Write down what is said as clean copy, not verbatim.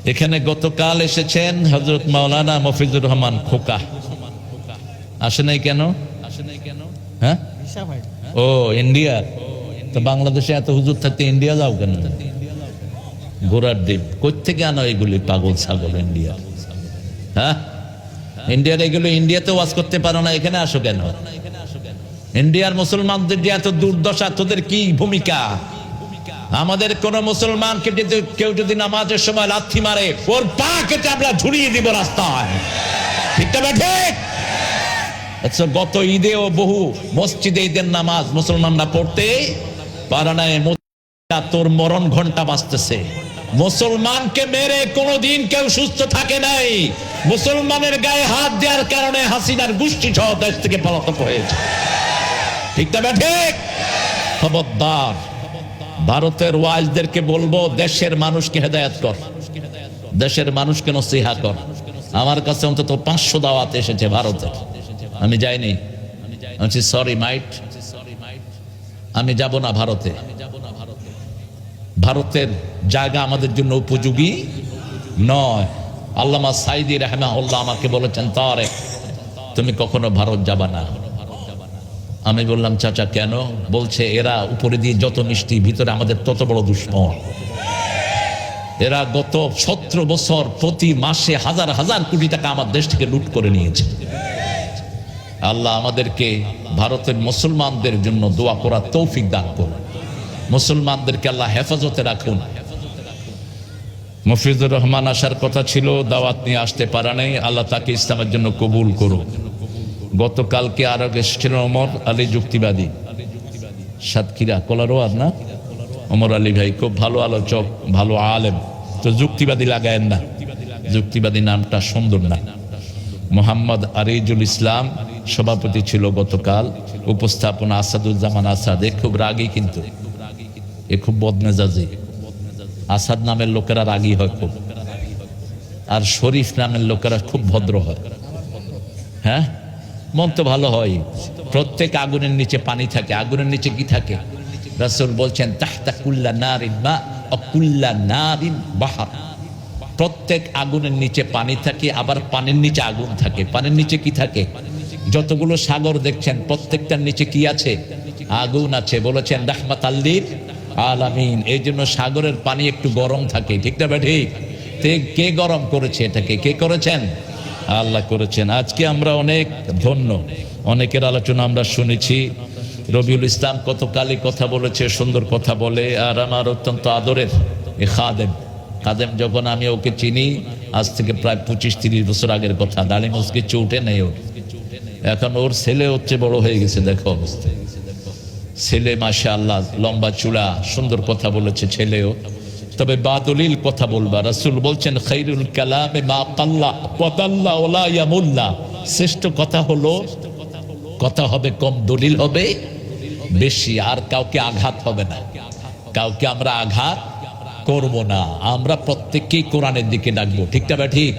এখানে গতকাল এসেছেন হযরত মাওলানা মফিজুর রহমান খোকা। আসে নাই কেন? হ্যাঁ, ও ইন্ডিয়া। তো বাংলাদেশে এত হুজুর থাকতে ইন্ডিয়া যাও কেন? ঘোড়ার দ্বীপ কোত্থেকে আনো এগুলি পাগল ছাগল ইন্ডিয়া? হ্যাঁ, ইন্ডিয়ার এগুলো ইন্ডিয়াতে ওয়াজ করতে পারো না, এখানে আসো কেন? ইন্ডিয়ার মুসলমানদের যে এত দুর্দশা, তোদের কি ভূমিকা? আমাদের কোন মুসলমানকে কেউ যদি নামাজের সময় লাথি মারে, ওর পা কেটে আমরা ঝুলিয়ে দিব রাস্তায়। ঠিক না ঠিক? আচ্ছা, গত ঈদেও বহু মসজিদে ঈদের নামাজ মুসলমানরা পড়তে পারে না। তোর মরণ ঘন্টা বাজতেছে। মুসলমানকে মেরে কোনদিন কেউ সুস্থ থাকে নাই। মুসলমানের গায়ে হাত দেওয়ার কারণে হাসিনার গোষ্ঠী সহ দেশ থেকে পলাতক হয়েছে। ঠিক না ঠিক? খবরদার, ভারতের ওয়াইজদেরকে বলবো, দেশের মানুষকে হেদায়েত কর, দেশের মানুষকে নসিহত কর। আমার কাছে অন্তত 500 দাওয়াত এসেছে ভারতের, আমি যাইনি। আমি সরি মাইট, আমি যাব না ভারতে। ভারতের জায়গা আমাদের জন্য উপযোগী নয়। আল্লামা সাইদি রাহমাহুল্লাহ আমাকে বলেছেন, তারেক তুমি কখনো ভারত যাবা না। আমি বললাম, চাচা কেন? বলছে, এরা উপরে দিয়ে যত মিষ্টি, ভিতরে আমাদের তত বড় দুশ্মন। এরা গত 17 বছর প্রতি মাসে হাজার হাজার কোটি টাকা আমার দেশ থেকে লুট করে নিয়েছে। আল্লাহ আমাদেরকে ভারতের মুসলমানদের জন্য দোয়া করার তৌফিক দান করুন। মুসলমানদেরকে আল্লাহ হেফাজতে রাখুন। মফিজুর রহমান আসার কথা ছিল, দাওয়াত নিয়ে আসতে পারা নাই। আল্লাহ তাকে ইসলামের জন্য কবুল করুন। গতকালকে আর এসেছিলেন ওমর আলী যুক্তিবাদী, সাতক্ষীরা কলারোয়ার না? ওমর আলী ভাই খুব ভালো আলোচক, ভালো আলেম। তো যুক্তিবাদী লাগায়েন না, যুক্তিবাদী নামটা সুন্দর না। মোহাম্মদ আরিজুল ইসলাম সভাপতি ছিল গতকাল। উপস্থাপনা আসাদুজ্জামান আসাদ। খুব রাগী, কিন্তু এ খুব বদমেজাজি। আসাদ নামের লোকেরা রাগী হয় খুব, আর শরীফ নামের লোকেরা খুব ভদ্র হয়। হ্যাঁ, মন তো ভালো হয়। প্রত্যেক আগুনের নিচে পানি থাকে। আগুনের নিচে কি থাকে? রাসূল বলছেন, তাহতা কুল্লা নারিন মা ওয়া কুল্লা নারিন বাহর। প্রত্যেক আগুনের নিচে পানি থাকে, আবার পানির নিচে আগুন থাকে। পানির নিচে কি থাকে? যতগুলো সাগর দেখছেন প্রত্যেকটার নিচে কি আছে? আগুন আছে। বলেছেন রাহমাতাল লিল আলামিন। এই জন্য সাগরের পানি একটু গরম থাকে। ঠিক না ঠিক? কে গরম করেছে এটাকে? কে করেছেন? আল্লাহ করেছেন। আজকে আমরা অনেক ধন্য, অনেকের আলোচনা আমরা শুনেছি। রবিউল ইসলাম কতকালই কথা বলেছে, সুন্দর কথা বলে। আর আমার অত্যন্ত আদরের এ খাদেম, যখন আমি ওকে চিনি, আজ থেকে প্রায় 25-30 বছর আগের কথা, দাড়ি মুছকে চুটে নেই ওর। এখন ওর ছেলে হচ্ছে বড় হয়ে গেছে, দেখো অবস্থা। ছেলে মাশাআল্লাহ লম্বা চূড়া, সুন্দর কথা বলেছে ছেলেও। তবে বাদলিল কথা বলবা। রাসূল বলছেন, খায়রুল কালামে মা কাল্লা ওয়া দাল্লা ওয়া লা ইয়ামুল্লা। শ্রেষ্ঠ কথা হলো, কথা হবে কম, দলিল হবে বেশি, আর কাউকে আঘাত হবে না। কাউকে আমরা আঘাত করব না। আমরা প্রত্যেককেই কোরআনের দিকে ডাকবো। ঠিক না ঠিক?